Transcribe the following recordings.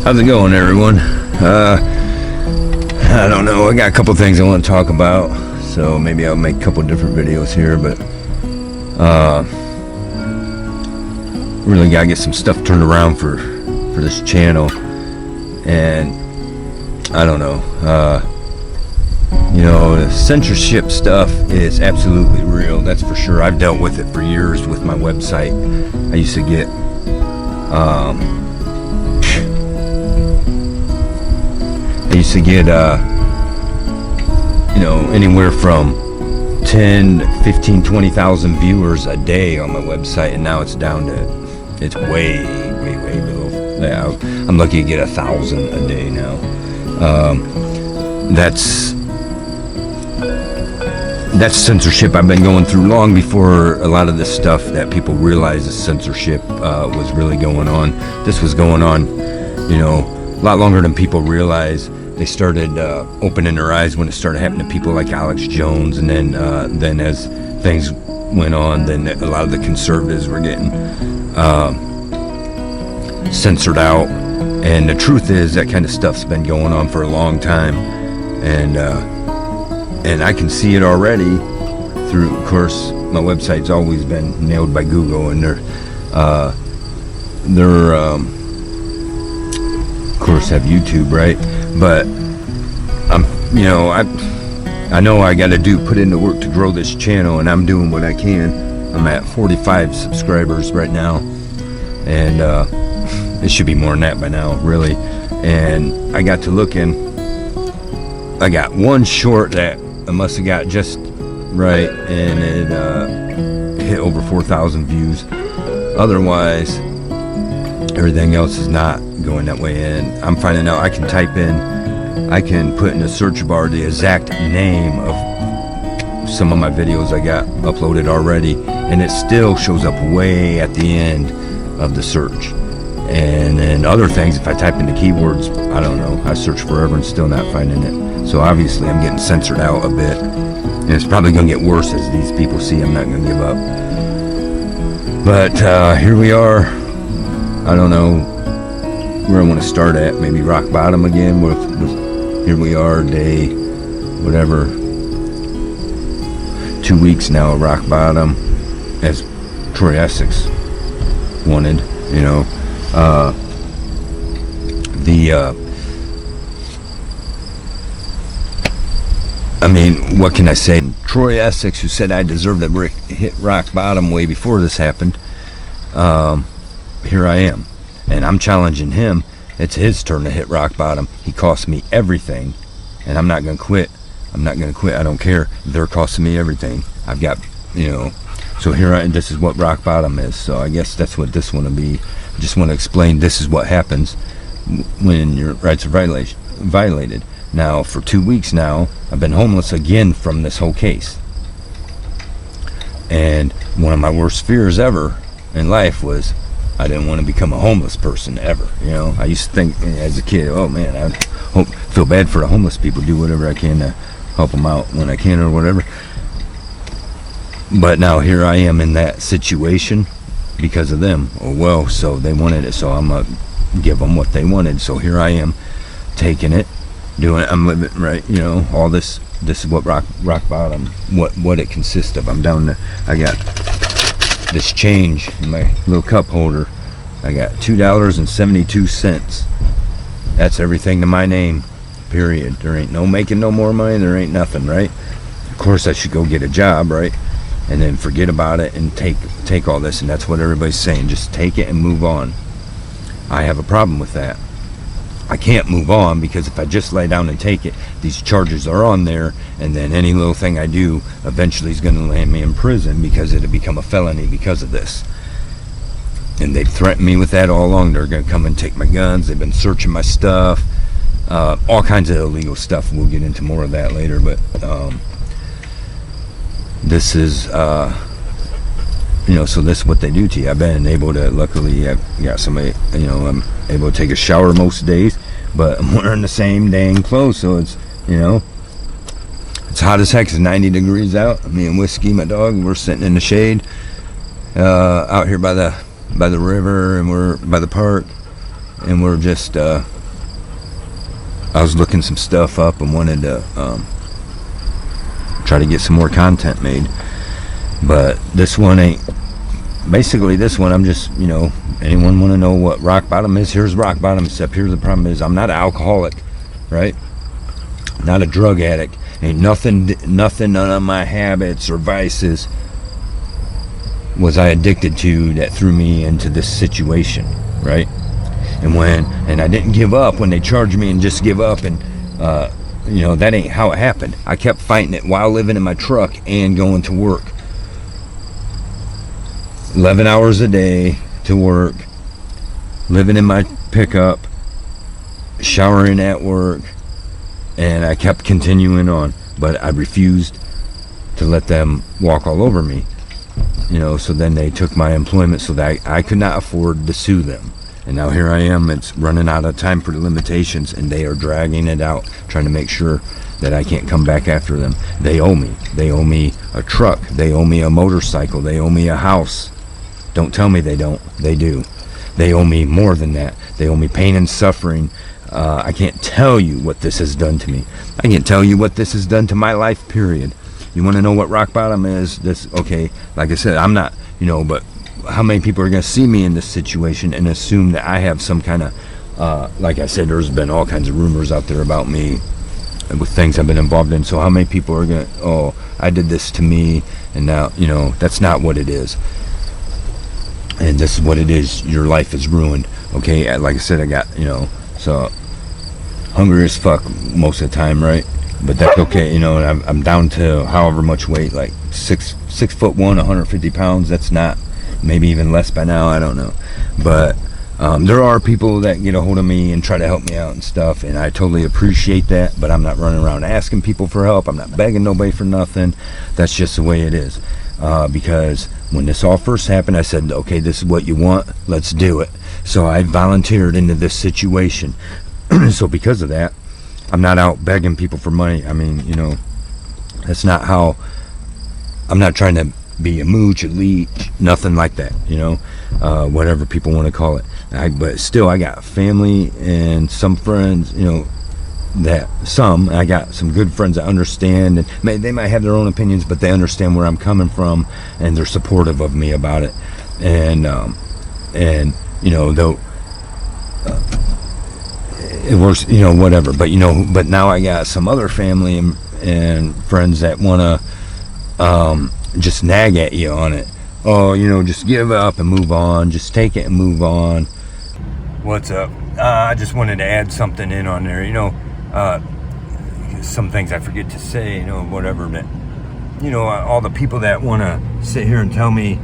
How's it going, everyone? I don't know. I got a couple things I want to talk about, so maybe I'll make a couple different videos here, but really gotta get some stuff turned around for this channel. And I don't know, the censorship stuff is absolutely real, that's for sure. I've dealt with it for years with my website. I used to get anywhere from 10, 15, 20,000 viewers a day on my website, and now it's down to, it's way below. Yeah, I'm lucky to get 1,000 a day now. That's censorship I've been going through long before a lot of this stuff that people realize is censorship was really going on. This was going on, a lot longer than people realize. They started opening their eyes when it started happening to people like Alex Jones, and then as things went on, then a lot of the conservatives were getting censored out. And the truth is, that kind of stuff's been going on for a long time, and I can see it already through, of course, my website's always been nailed by Google, and they're of course have YouTube, right? But I know I got to put in the work to grow this channel, and I'm doing what I can. I'm at 45 subscribers right now, and it should be more than that by now, really. And I got to looking. I got one short that I must have got just right, and it hit over 4,000 views. Otherwise, everything else is not going that way. And I'm finding out I can put in a search bar the exact name of some of my videos I got uploaded already, and it still shows up way at the end of the search. And then other things, if I type in the keywords, I don't know, I search forever and still not finding it. So obviously I'm getting censored out a bit, and it's probably going to get worse as these people see I'm not going to give up. But here we are. I don't know where I want to start at. Maybe rock bottom again. Here we are, day whatever, 2 weeks now of rock bottom, as Troy Essex wanted. What can I say? Troy Essex, who said I deserved to hit rock bottom way before this happened, here I am, and I'm challenging him. It's his turn to hit rock bottom. He cost me everything, and I'm not going to quit. I don't care. They're costing me everything. I've got, so here this is what rock bottom is. So I guess that's what this one will be. I just want to explain this is what happens when your rights are violated. Now, for 2 weeks now, I've been homeless again from this whole case. And one of my worst fears ever in life was I didn't want to become a homeless person ever. I used to think as a kid, oh man, I feel bad for the homeless people, do whatever I can to help them out when I can or whatever. But now here I am in that situation because of them. Oh well, so they wanted it, so I'm gonna give them what they wanted. So here I am, taking it, doing it. I'm living right. All this is what rock bottom, what it consists of. I'm down to, I got this change in my little cup holder. I got $2.72. That's everything to my name, period. There ain't no making no more money, there ain't nothing, right? Of course I should go get a job, right? And then forget about it and take all this, and that's what everybody's saying. Just take it and move on. I have a problem with that. I can't move on, because if I just lay down and take it, these charges are on there, and then any little thing I do eventually is going to land me in prison, because it'll become a felony because of this. And they've threatened me with that all along. They're going to come and take my guns. They've been searching my stuff, all kinds of illegal stuff. We'll get into more of that later, but this is so this is what they do to you. I've been able to, luckily I've got somebody, I'm able to take a shower most days, but I'm wearing the same dang clothes, so it's, it's hot as heck. It's 90 degrees out. Me and Whiskey, my dog, we're sitting in the shade out here by the river, and we're by the park, and we're just I was looking some stuff up and wanted to try to get some more content made, but this one ain't. Basically, this one, I'm just, anyone want to know what rock bottom is? Here's rock bottom, except here's the problem is I'm not an alcoholic, right? Not a drug addict. Ain't nothing, none of my habits or vices was I addicted to that threw me into this situation, right? And I didn't give up when they charged me and just give up, and that ain't how it happened. I kept fighting it while living in my truck and going to work. 11 hours a day to work, living in my pickup, showering at work, and I kept continuing on, but I refused to let them walk all over me, so then they took my employment so that I could not afford to sue them. And now here I am, it's running out of time for the limitations, and they are dragging it out, trying to make sure that I can't come back after them. They owe me. They owe me a truck. They owe me a motorcycle. They owe me a house. Don't tell me they don't. They do. They owe me more than that. They owe me pain and suffering. I can't tell you what this has done to me. I can't tell you what this has done to my life, period. You want to know what rock bottom is? Okay, like I said, I'm not, but how many people are going to see me in this situation and assume that I have some kind of, like I said, there's been all kinds of rumors out there about me with things I've been involved in. So how many people are going to, I did this to me, and now, that's not what it is. And this is what it is. Your life is ruined. Okay, like I said, I got, so hungry as fuck most of the time, right? But that's okay, and I'm down to however much weight, like 6'1", 150 pounds. That's not, maybe even less by now, I don't know. But there are people that get a hold of me and try to help me out and stuff, and I totally appreciate that, but I'm not running around asking people for help. I'm not begging nobody for nothing. That's just the way it is. Because when this all first happened, I said, okay, this is what you want, let's do it. So I volunteered into this situation. So because of that, I'm not out begging people for money. I mean, that's not how, I'm not trying to be a mooch, a leech, nothing like that, whatever people want to call it. But still, I got family and some friends, I got some good friends that understand, and they might have their own opinions, but they understand where I'm coming from, and they're supportive of me about it. And though it works, whatever. But now I got some other family and friends that want to just nag at you on it. Just give up and move on. Just take it and move on. What's up? I just wanted to add something in on there. Some things I forget to say, whatever, but all the people that want to sit here and tell me,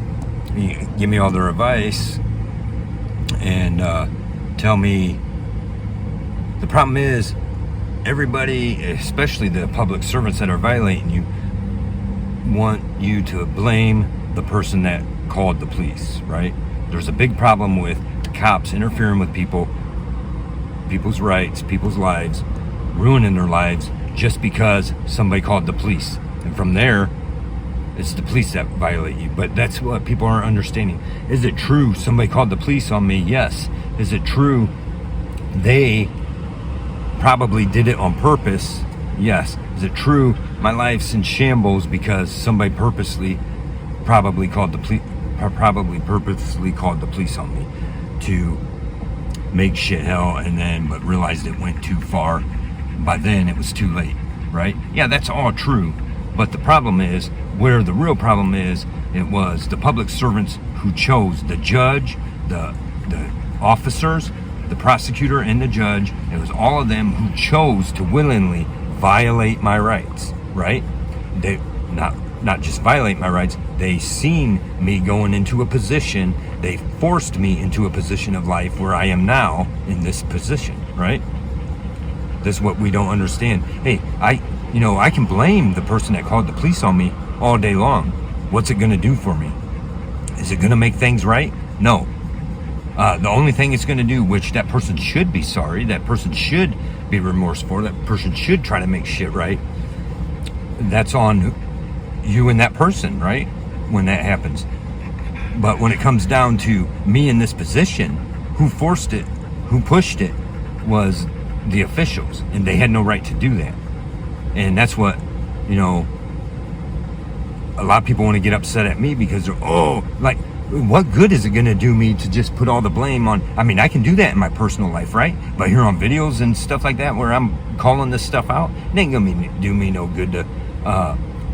give me all their advice and tell me, the problem is everybody, especially the public servants that are violating you, want you to blame the person that called the police, right? There's a big problem with cops interfering with people's rights, people's lives, ruining their lives just because somebody called the police. And from there, it's the police that violate you. But that's what people aren't understanding. Is it true somebody called the police on me? Yes. Is it true they probably did it on purpose? Yes. Is it true my life's in shambles because somebody purposely probably purposely called the police on me to make shit hell, but realized it went too far? By then it was too late, right? Yeah, that's all true. But the problem is, where the real problem is, it was the public servants who chose, the judge, the officers, the prosecutor, and the judge. It was all of them who chose to willingly violate my rights, right? They not just violate my rights, they seen me going into a position, they forced me into a position of life where I am now in this position, right? That's what we don't understand. Hey, I can blame the person that called the police on me all day long. What's it going to do for me? Is it going to make things right? No. The only thing it's going to do, which that person should be sorry, that person should be remorseful, that person should try to make shit right, that's on you and that person, right? When that happens. But when it comes down to me in this position, who forced it, who pushed it, was the officials, and they had no right to do that. And that's what, you know, a lot of people want to get upset at me because they're, oh, like, what good is it going to do me to just put all the blame on? I mean, I can do that in my personal life, right? But here on videos and stuff like that, where I'm calling this stuff out, it ain't going to do me no good to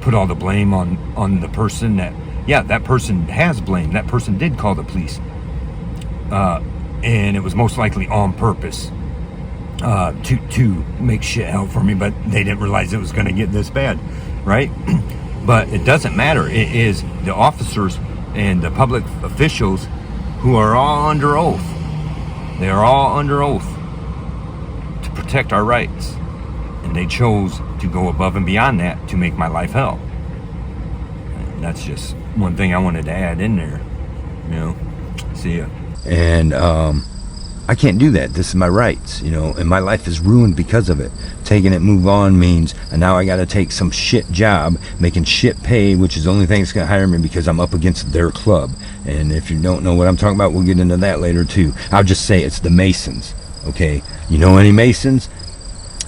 put all the blame on the person that, yeah, that person has blame. That person did call the police. And it was most likely on purpose to make shit hell for me, but they didn't realize it was going to get this bad, right? But it doesn't matter. It is the officers and the public officials who are all under oath. They are all under oath to protect our rights. And they chose to go above and beyond that to make my life hell. And that's just one thing I wanted to add in there. You know, see ya. And I can't do that. This is my rights, you know, and my life is ruined because of it. Taking it move on means, and now I got to take some shit job, making shit pay, which is the only thing that's going to hire me because I'm up against their club. And if you don't know what I'm talking about, we'll get into that later too. I'll just say it's the Masons, okay? You know any Masons?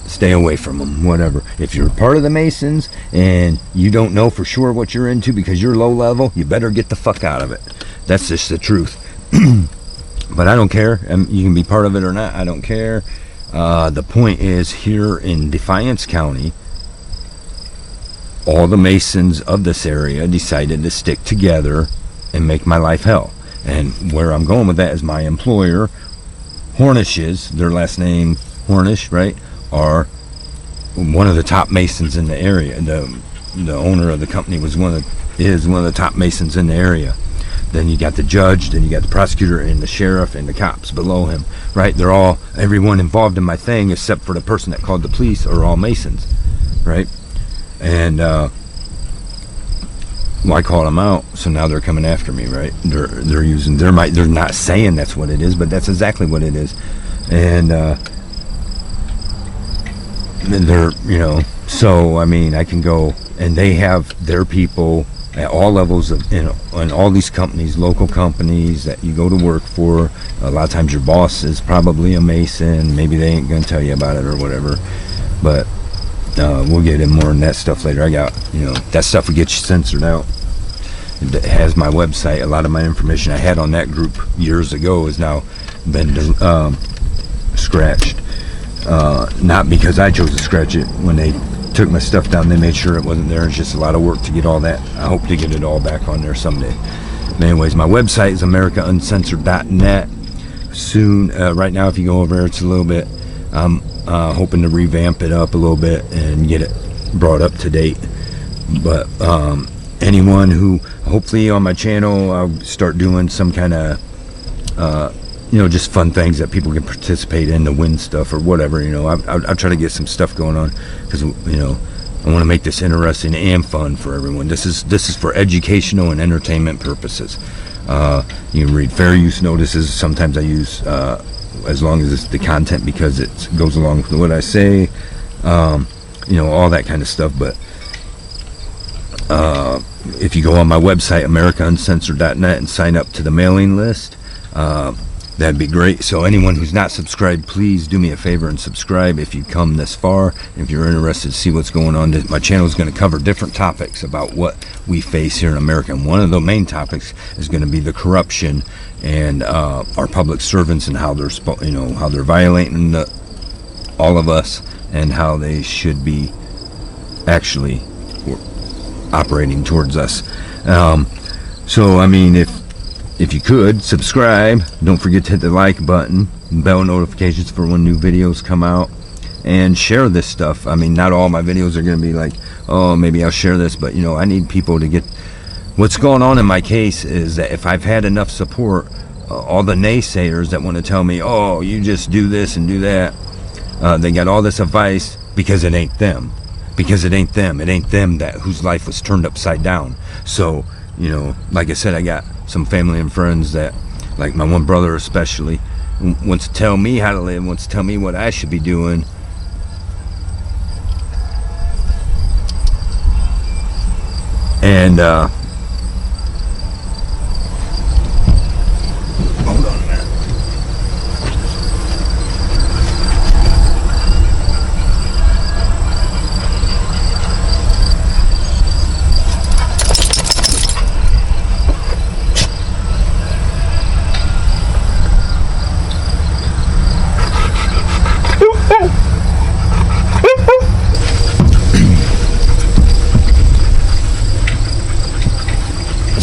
Stay away from them, whatever. If you're part of the Masons and you don't know for sure what you're into because you're low level, you better get the fuck out of it. That's just the truth. But I don't care. You can be part of it or not. I don't care. The point is, here in Defiance County, all the Masons of this area decided to stick together and make my life hell. And where I'm going with that is my employer, Hornishes, their last name Hornish, right, are one of the top Masons in the area. The owner of the company is one of the top Masons in the area. Then you got the judge, then you got the prosecutor and the sheriff and the cops below him, right? They're all, everyone involved in my thing except for the person that called the police are all Masons, right? And well, I called them out, so now they're coming after me, right? They're using their might. They're not saying that's what it is, but that's exactly what it is. And they're, you know, so I mean, I can go, and they have their people at all levels of, in all these companies, local companies that you go to work for. A lot of times your boss is probably a Mason. Maybe they ain't gonna tell you about it or whatever, but we'll get in more on that stuff later. I got, you know, that stuff will get you censored out. It has my website. A lot of my information I had on that group years ago has now been scratched. Not because I chose to scratch it. When they took my stuff down, they made sure it wasn't there. It's just a lot of work to get all that. I hope to get it all back on there someday. But anyways, my website is AmericaUncensored.net. Soon, right now, if you go over there, it's a little bit, I'm hoping to revamp it up a little bit and get it brought up to date. But anyone who, hopefully on my channel, I'll start doing some kind of you know, just fun things that people can participate in to win stuff or whatever. You know, I'll try to get some stuff going on because, you know, I want to make this interesting and fun for everyone. This is for educational and entertainment purposes. You can read fair use notices. Sometimes I use as long as it's the content, because it goes along with what I say. You know, all that kind of stuff. But if you go on my website, AmericaUncensored.net, and sign up to the mailing list, that'd be great. So anyone who's not subscribed, please do me a favor and subscribe if you come this far. If you're interested to see what's going on, my channel is going to cover different topics about what we face here in America. And one of the main topics is going to be the corruption and our public servants and how they're, you know, how they're violating all of us and how they should be actually operating towards us. So I mean, if you could subscribe, don't forget to hit the like button, bell notifications for when new videos come out, and share this stuff. I mean, not all my videos are going to be like, oh, maybe I'll share this, but you know, I need people to get what's going on. In my case is that if I've had enough support, all the naysayers that want to tell me, oh, you just do this and do that, they got all this advice because it ain't them. Because it ain't them. It ain't them that whose life was turned upside down. So, you know, like I said, I got some family and friends that, like my one brother especially, wants to tell me how to live, wants to tell me what I should be doing. And hold on a minute.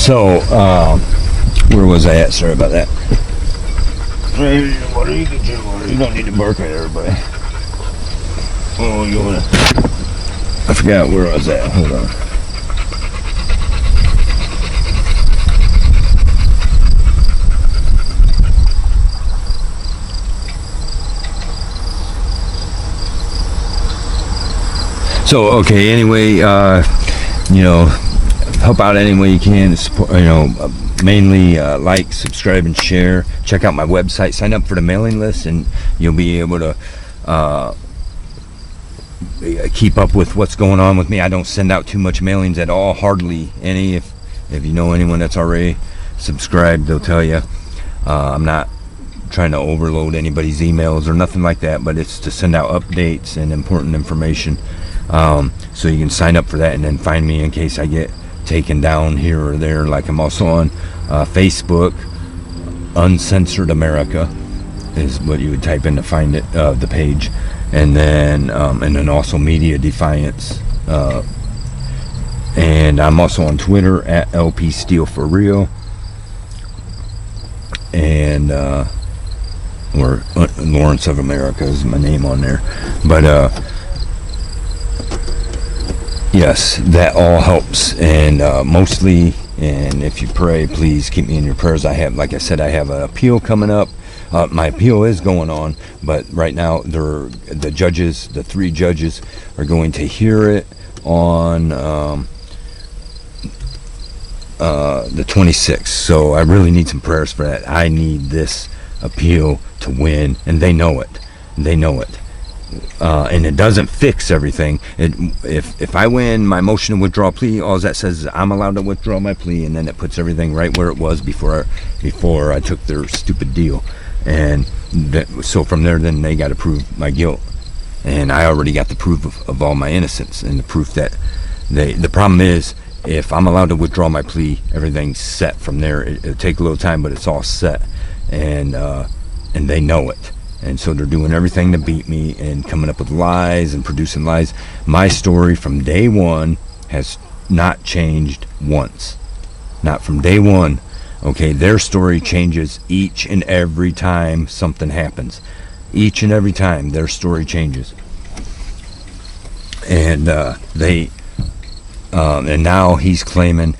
So, where was I at? Sorry about that. What are you doing? You don't need to bark at everybody. Oh, you wanna? I forgot where I was at. Hold on. So, okay, anyway, you know, help out any way you can. Support, you know, mainly like, subscribe, and share. Check out my website. Sign up for the mailing list, and you'll be able to keep up with what's going on with me. I don't send out too much mailings at all, hardly any. If you know anyone that's already subscribed, they'll tell you. I'm not trying to overload anybody's emails or nothing like that, but it's to send out updates and important information. So you can sign up for that and then find me in case I get taken down here or there. Like, I'm also on Facebook. Uncensored America is what you would type in to find it, the page, and then also Media Defiance, and I'm also on Twitter at LP Steel for Real, and or Lawrence of America is my name on there. But yes, that all helps, and mostly, and if you pray, please keep me in your prayers. I have, like I said, I have an appeal coming up. My appeal is going on, but right now the 3 judges are going to hear it on the 26th. So I really need some prayers for that. I need this appeal to win, and they know it. And it doesn't fix everything. If I win my motion to withdraw plea, all that says is I'm allowed to withdraw my plea, and then it puts everything right where it was before I took their stupid deal. And so from there, then they got to prove my guilt, and I already got the proof of all my innocence, and the proof that the problem is, if I'm allowed to withdraw my plea, everything's set from there. It'll take a little time, but it's all set, and they know it. And so they're doing everything to beat me and coming up with lies and producing lies. My story from day one has not changed once. Not from day one. Okay, their story changes each and every time something happens. Each and every time their story changes. And and now he's claiming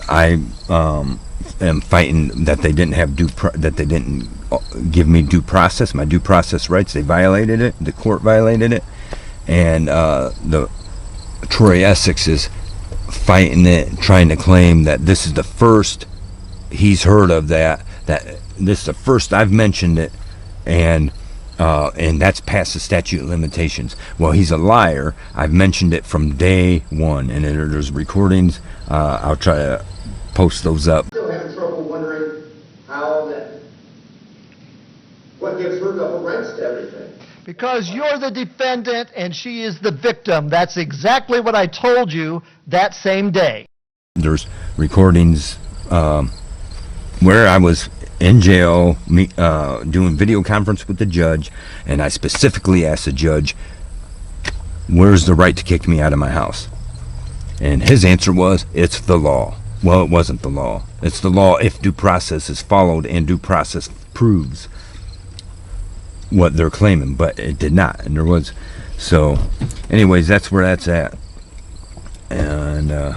I am fighting that they didn't give me due process, my due process rights. They violated it. The court violated it, and the Troy Essex is fighting it, trying to claim that this is the first he's heard of that this is the first I've mentioned it, and that's past the statute of limitations. Well, he's a liar. I've mentioned it from day one, and there's recordings. I'll try to post those up. Still having trouble wondering what gives her double rights to everything. Because you're the defendant and she is the victim. That's exactly what I told you that same day. There's recordings where I was in jail doing video conference with the judge, and I specifically asked the judge, where's the right to kick me out of my house? And his answer was, it's the law. Well, it wasn't the law. It's the law if due process is followed and due process proves what they're claiming, but it did not, and there was. So anyways, that's where that's at. And I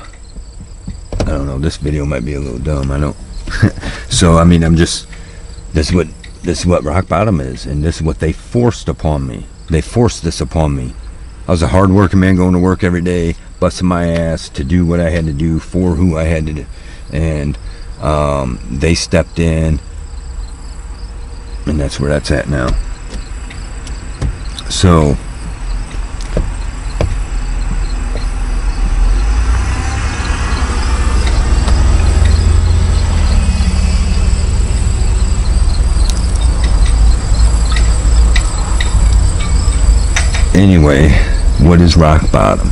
don't know, this video might be a little dumb, I don't. So I mean, this is what rock bottom is, and this is what they forced upon me. They forced this upon me. I was a hard-working man, going to work every day, busting my ass to do what I had to do for who I had to do, and they stepped in, and that's where that's at now. So anyway, what is rock bottom?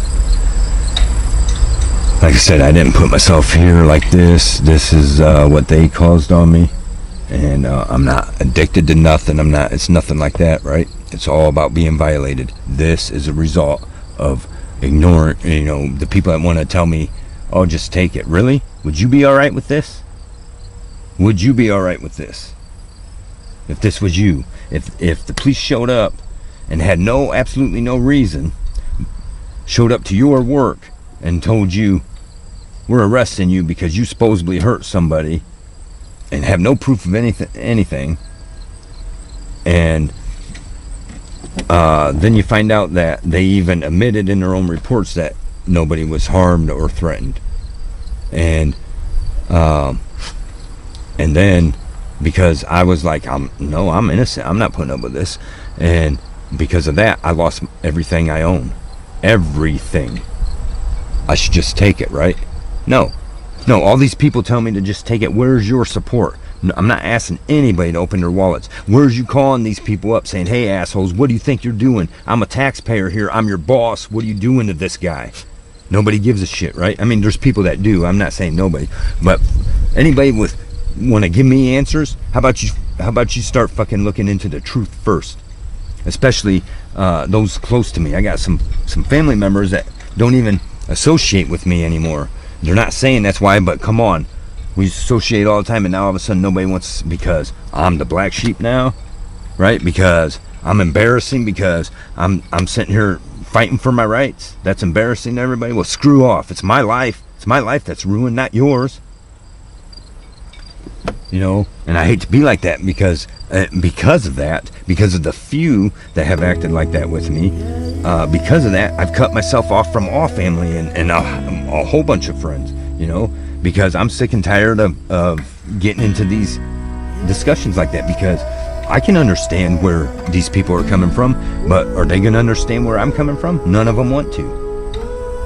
Like I said, I didn't put myself here like this. This is what they caused on me, and I'm not addicted to nothing. It's nothing like that, right? It's all about being violated. This is a result of ignoring, the people that want to tell me, oh, just take it. Really? Would you be alright with this? Would you be alright with this? If this was you, if the police showed up and had absolutely no reason, showed up to your work and told you, we're arresting you because you supposedly hurt somebody, and have no proof of anything, and then you find out that they even admitted in their own reports that nobody was harmed or threatened, and then because I was like, I'm innocent, I'm not putting up with this, and because of that I lost everything I own, everything. I should just take it, right? No, all these people tell me to just take it. Where's your support? No, I'm not asking anybody to open their wallets. Where's you calling these people up saying, hey assholes, what do you think you're doing? I'm a taxpayer here, I'm your boss, what are you doing to this guy? Nobody gives a shit, right? I mean, there's people that do, I'm not saying nobody, but anybody want to give me answers? How about you start fucking looking into the truth first, especially those close to me. I got some family members that don't even associate with me anymore. They're not saying that's why, but come on, we associate all the time, and now all of a sudden nobody wants, because I'm the black sheep now, right? Because I'm embarrassing, because I'm sitting here fighting for my rights. That's embarrassing to everybody. Well, screw off. It's my life. It's my life that's ruined, not yours. You know, and I hate to be like that because of that, because of the few that have acted like that with me. Because of that, I've cut myself off from all family and a whole bunch of friends, you know, because I'm sick and tired of getting into these discussions like that, because I can understand where these people are coming from, but are they going to understand where I'm coming from? None of them want to.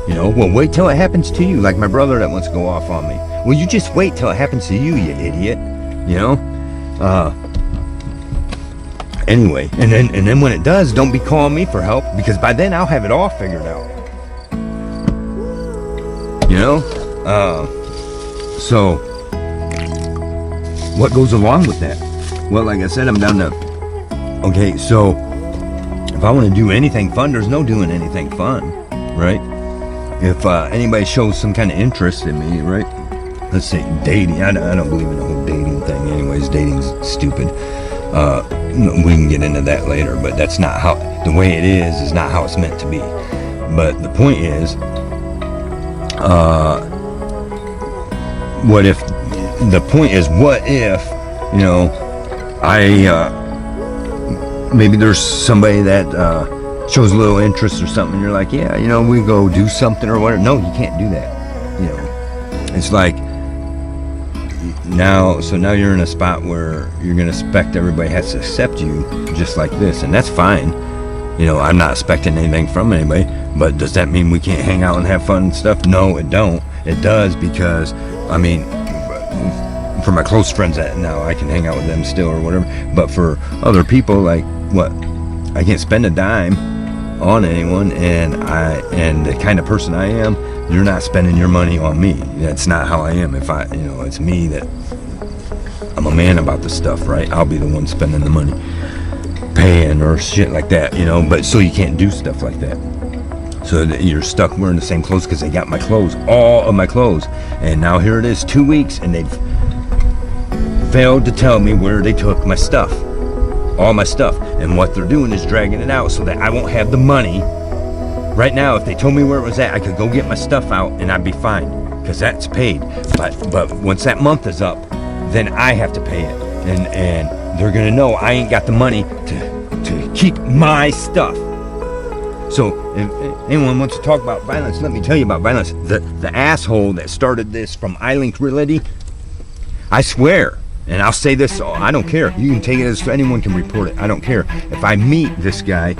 You know, well, wait till it happens to you, like my brother that wants to go off on me. Well, you just wait till it happens to you, you idiot. You know? Anyway, and then when it does, don't be calling me for help, because by then I'll have it all figured out. You know? So what goes along with that? Well, like I said, I'm down to, okay, so if I want to do anything fun, there's no doing anything fun, right? If anybody shows some kind of interest in me, right? Let's say dating. I don't believe in the whole dating thing anyways. Dating's stupid. We can get into that later, but that's not how, the way it is not how it's meant to be. But the point is, what if, you know, maybe there's somebody that shows a little interest or something, and you're like, yeah, you know, we go do something or whatever. No, you can't do that. You know, it's like, now you're in a spot where you're going to expect everybody has to accept you just like this, and that's fine. You know, I'm not expecting anything from anybody, but does that mean we can't hang out and have fun and stuff? No, it don't. It does, because, I mean, for my close friends that now I can hang out with them still or whatever, but for other people, like, what, I can't spend a dime on anyone, and the kind of person I am, you're not spending your money on me. That's not how I am. If it's me that, I'm a man about this stuff, right? I'll be the one spending the money, paying or shit like that, you know, but so you can't do stuff like that. So that you're stuck wearing the same clothes because they got my clothes, all of my clothes, and now here it is 2 weeks and they've failed to tell me where they took my stuff, all my stuff, and what they're doing is dragging it out so that I won't have the money. Right now, if they told me where it was at, I could go get my stuff out and I'd be fine, because that's paid. But once that month is up, then I have to pay it, and they're gonna know I ain't got the money to keep my stuff. So if anyone wants to talk about violence, let me tell you about violence. The asshole that started this from iLink Realty, I swear, and I'll say this, I don't care. You can take it as anyone can report it. I don't care. If I meet this guy,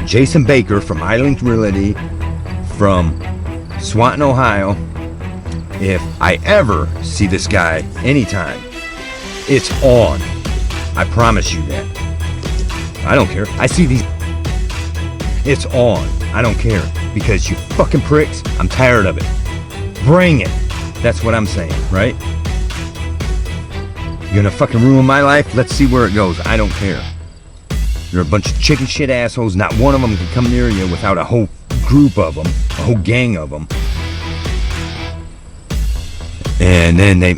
Jason Baker from iLink Realty from Swanton, Ohio, if I ever see this guy anytime, it's on. I promise you that. I don't care. I see these. It's on. I don't care. Because you fucking pricks, I'm tired of it. Bring it. That's what I'm saying, right? You're gonna fucking ruin my life? Let's see where it goes. I don't care. You're a bunch of chicken shit assholes. Not one of them can come near you without a whole group of them, a whole gang of them. And then they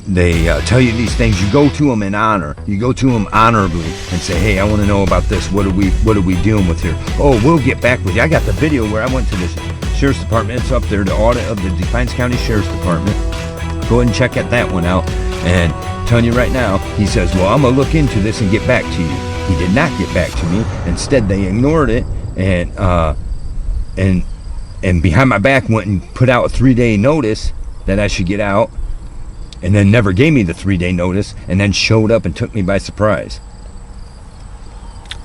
tell you these things. You go to them in honor. You go to them honorably and say, hey, I want to know about this. What are we dealing with here? Oh, we'll get back with you. I got the video where I went to the Sheriff's Department. It's up there, the audit of the Defiance County Sheriff's Department. Go ahead and check that one out. And telling you right now, he says, well, I'm going to look into this and get back to you. He did not get back to me. Instead, they ignored it and behind my back went and put out a 3-day notice that I should get out, and then never gave me the 3-day notice, and then showed up and took me by surprise.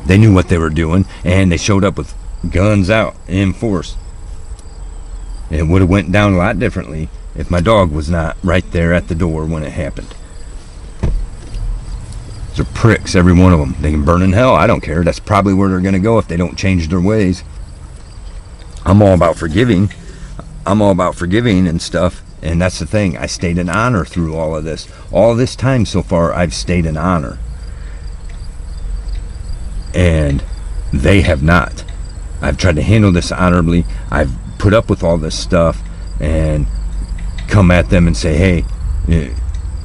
They knew what they were doing, and they showed up with guns out in force. It would have went down a lot differently if my dog was not right there at the door when it happened. They're pricks, every one of them. They can burn in hell. I don't care. That's probably where they're going to go if they don't change their ways. I'm all about forgiving. I'm all about forgiving and stuff. And that's the thing. I stayed in honor through all of this. All this time so far, I've stayed in honor. And they have not. I've tried to handle this honorably. I've put up with all this stuff and come at them and say, hey,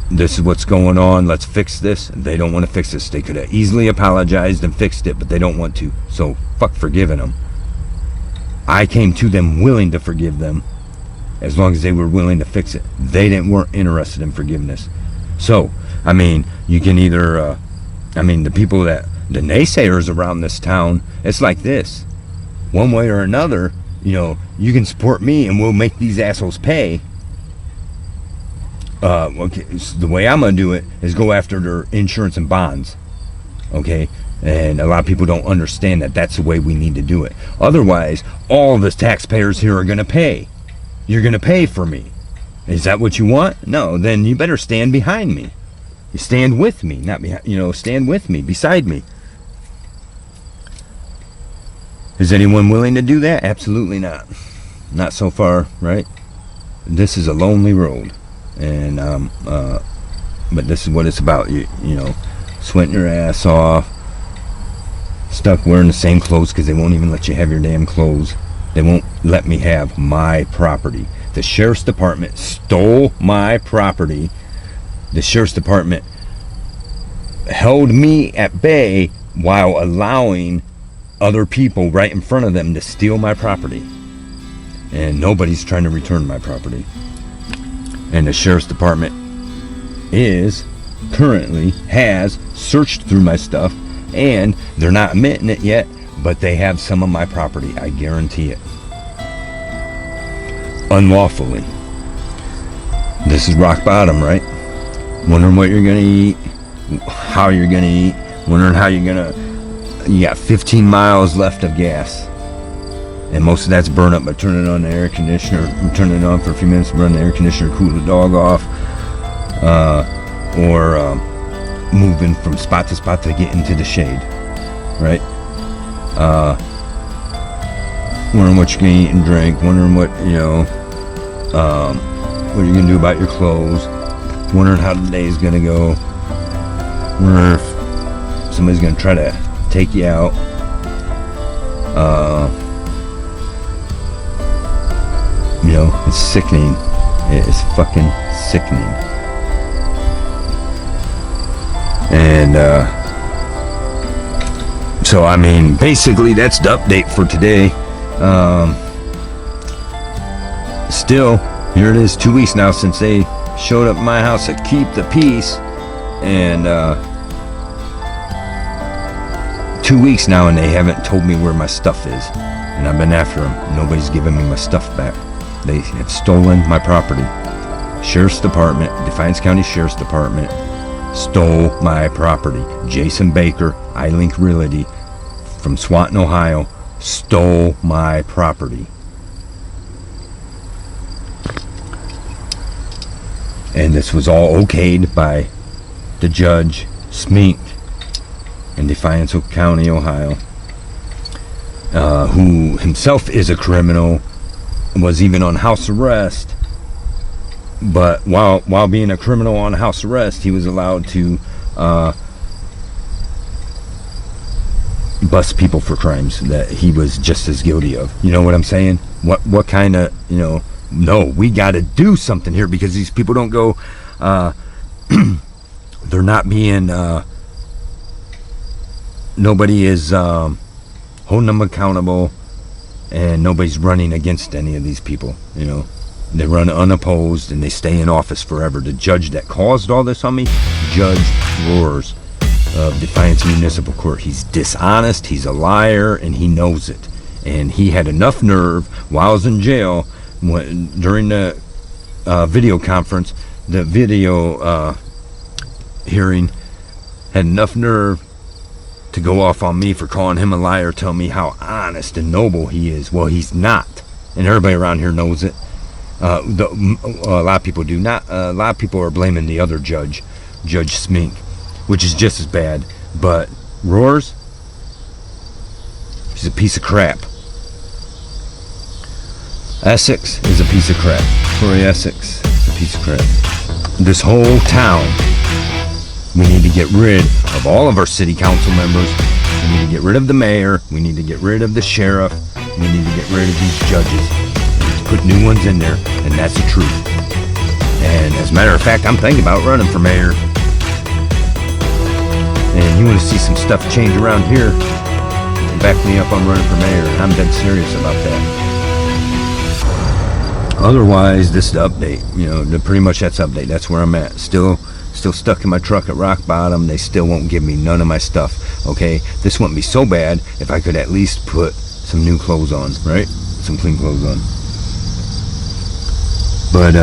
this is what's going on. Let's fix this. They don't want to fix this. They could have easily apologized and fixed it, but they don't want to. So fuck forgiving them. I came to them willing to forgive them as long as they were willing to fix it. They weren't interested in forgiveness. So, I mean, you can either, the people the naysayers around this town, it's like this. One way or another, you can support me and we'll make these assholes pay. Okay, so the way I'm going to do it is go after their insurance and bonds. Okay? And a lot of people don't understand that that's the way we need to do it. Otherwise, all the taxpayers here are going to pay. You're going to pay for me. Is that what you want? No, then you better stand behind me. You stand with me, not behind, stand with me, beside me. Is anyone willing to do that? Absolutely not. Not so far, right? This is a lonely road. And but this is what it's about. You sweating your ass off, stuck wearing the same clothes because they won't even let you have your damn clothes. They won't let me have my property. The Sheriff's Department stole my property. The Sheriff's Department held me at bay while allowing other people right in front of them to steal my property. And nobody's trying to return my property. And the Sheriff's Department has searched through my stuff, and they're not admitting it yet, but they have some of my property. I guarantee it. Unlawfully. This is rock bottom, right? Wondering what you're going to eat, how you're going to eat, wondering how you're going to... You got 15 miles left of gas. And most of that's burned up by turning on the air conditioner, turning it on for a few minutes, run the air conditioner, cool the dog off, or moving from spot to spot to get into the shade, right? Wondering what you're gonna eat and drink, wondering what you're gonna do about your clothes, wondering how the day's gonna go, wondering if somebody's gonna try to take you out. It's sickening. It is fucking sickening. And so basically that's the update for today. Still, here it is, 2 weeks now since they showed up at my house to keep the peace, and 2 weeks now, and they haven't told me where my stuff is, and I've been after them. Nobody's giving me my stuff back. They have stolen my property. Sheriff's Department, Defiance County Sheriff's Department, stole my property. Jason Baker, iLink Realty, from Swanton, Ohio, stole my property. And this was all okayed by the judge, Schmenk, in Defiance County, Ohio, who himself is a criminal, was even on house arrest. But while being a criminal on house arrest, he was allowed to bust people for crimes that he was just as guilty of. You know what I'm saying? What kind of no, we got to do something here, because these people don't go, they're not being, nobody is holding them accountable, and nobody's running against any of these people. You know, they run unopposed and they stay in office forever. The judge that caused all this on me, Judge Rhors of Defiance Municipal Court, he's dishonest, he's a liar, and he knows it. And he had enough nerve while I was in jail, during the video conference, the video hearing, had enough nerve to go off on me for calling him a liar, tell me how honest and noble he is. Well, he's not, and everybody around here knows it. A lot of people do not. A lot of people are blaming the other judge, Judge Schmenk, which is just as bad. But Rhors, he's a piece of crap. Essex is a piece of crap. Tory Essex is a piece of crap. This whole town, we need to get rid of all of our city council members. We need to get rid of the mayor. We need to get rid of the sheriff. We need to get rid of these judges. We need to put new ones in there, and that's the truth. And as a matter of fact, I'm thinking about running for mayor. And you want to see some stuff change around here, back me up on running for mayor. I'm dead serious about that. Otherwise, this is the update. You know, pretty much that's the update. That's where I'm at. Still stuck in my truck at rock bottom. They still won't give me none of my stuff. Okay, this wouldn't be so bad if I could at least put some new clothes on, right? Some clean clothes on. But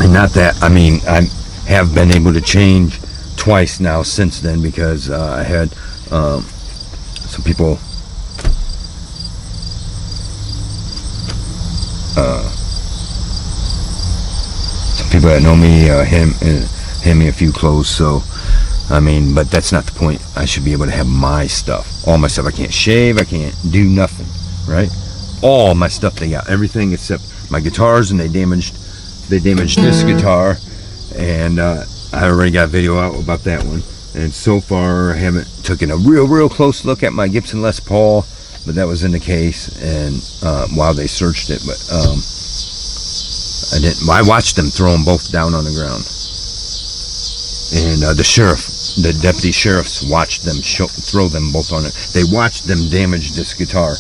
and not that, I mean, I have been able to change twice now since then, because I had some people that know me hand me a few clothes. So I mean, but that's not the point. I should be able to have my stuff, all my stuff. I can't shave, I can't do nothing, right? All my stuff they got, everything except my guitars, and they damaged this guitar, and I already got a video out about that one. And so far I haven't taken a real close look at my Gibson Les Paul, but that was in the case, and while they searched it, but I watched them throw them both down on the ground, and the deputy sheriffs watched them throw them both on it. They watched them damage this guitar,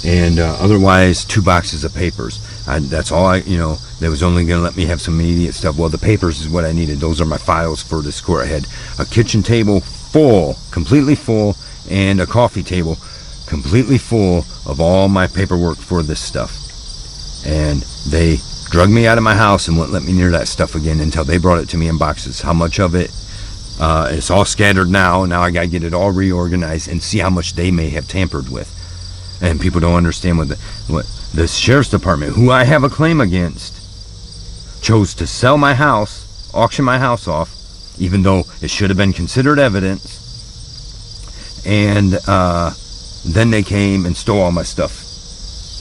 and otherwise 2 boxes of papers. That's all they was only going to let me have some immediate stuff. Well, the papers is what I needed. Those are my files for this court. I had a kitchen table full, completely full, and a coffee table completely full of all my paperwork for this stuff. And they drug me out of my house and wouldn't let me near that stuff again until they brought it to me in boxes. How much of it? It's all scattered now. Now I got to get it all reorganized and see how much they may have tampered with. And people don't understand what the sheriff's department, who I have a claim against, chose to sell my house, auction my house off, even though it should have been considered evidence. And then they came and stole all my stuff,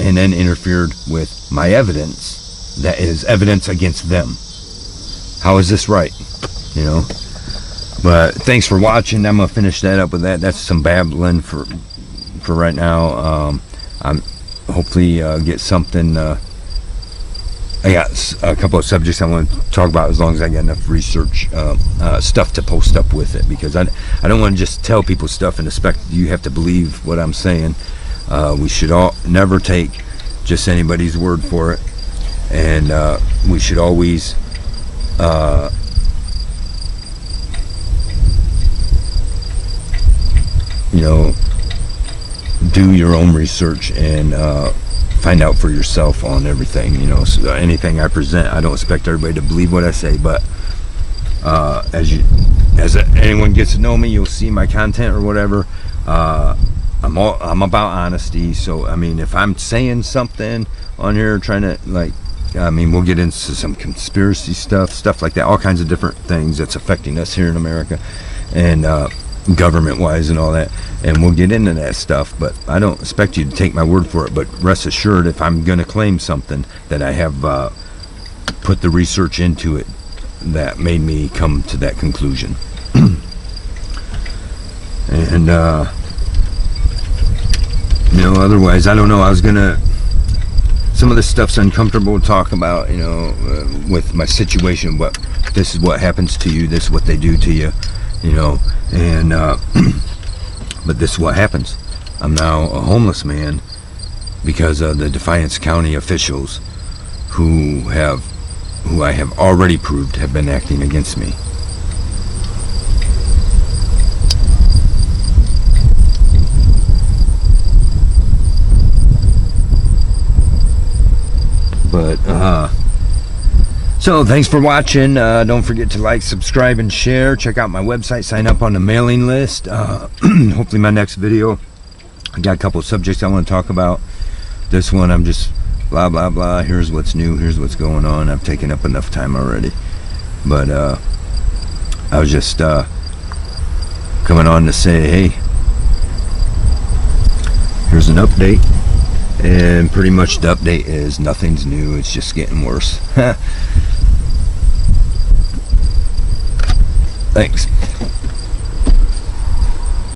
and then interfered with my evidence that is evidence against them. How is this right? But thanks for watching. I'm gonna finish that up with that. That's some babbling for right now. I'm hopefully get something. I got a couple of subjects I want to talk about, as long as I get enough research stuff to post up with it, because I don't want to just tell people stuff and expect you have to believe what I'm saying. We should never take just anybody's word for it, and we should always do your own research and find out for yourself on everything. So anything I present, I don't expect everybody to believe what I say, but as anyone gets to know me, you'll see my content or whatever. I'm about honesty. So I mean, if I'm saying something on here trying to we'll get into some conspiracy stuff like that, all kinds of different things that's affecting us here in America, and government wise and all that, and we'll get into that stuff. But I don't expect you to take my word for it, but rest assured, if I'm going to claim something, that I have put the research into it that made me come to that conclusion. And otherwise, I don't know. I was gonna some of this stuff's uncomfortable to talk about, you know, with my situation. But this is what happens to you. This is what they do to you, you know. And but this is what happens. I'm now a homeless man because of the Defiance County officials who I have already proved have been acting against me. But so thanks for watching. Don't forget to like, subscribe, and share. Check out my website, sign up on the mailing list. Hopefully my next video, I got a couple of subjects I want to talk about. This one I'm just blah blah blah, here's what's new, here's what's going on. I've taken up enough time already. But I was just coming on to say, hey, here's an update. And pretty much the update is nothing's new, it's just getting worse. Thanks.